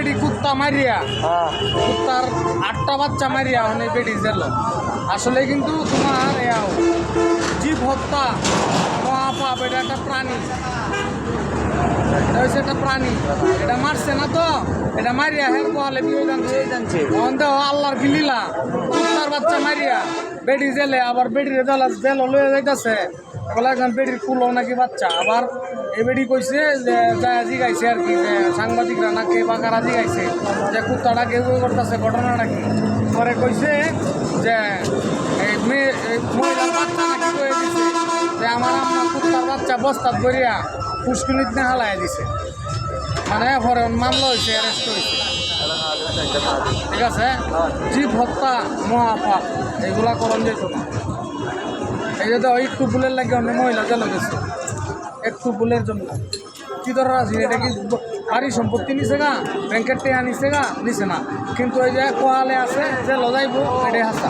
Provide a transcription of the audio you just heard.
বেটি কুত্তা মারিয়া কুত্তার 8টা বাচ্চা মারিয়া অনেক বেটি জেল আসলে কিন্তু তোমার জীব হত্যা মহাপাপ এটা একটা প্রাণী এটা হচ্ছে একটা প্রাণী এটা মারছে না তো এটা মারিয়া হের বলে বিয়ে জানছে আল্লাহর কি লীলা কুত্তার বাচ্চা মারিয়া বেটি জেলে আবার বেটির জেল লয়ে যাইতেছে বলে একজন বেটির কুলো নাকি বাচ্চা আবার এই বেটি কইছে যে যা জিগাইছে আর কি যে সাংবাদিকরা নাকি বাঁকারা জিগাইছে যে কুত্তাটা কেউ করতেছে ঘটনাটা কি পরে কইছে যে এই মহিলার বাচ্চা নাকি কয়ে দিছে যে আমার আম্মা কুত্তার বাচ্চা বস্তাত করিয়া পুষ্কুনিত না হালাই দিছে মানে পরে মামলা হয়েছে অ্যারেস্ট হয়েছে ঠিক আছে জীব হত্যা মহাপাপ এগুলা করণ যেত না এই যে একটু ভুলের লাগে অনেক মহিলা জেলে গেছে একটু ভুলের জন্য কি ধরার আছে এটা কি বাড়ি সম্পত্তি নিছে গা ব্যাংকের টেয়া নিছে গা নিছে না কিন্তু ওই যে কোয়ালে আছে যে লজাইব এটাই হাসা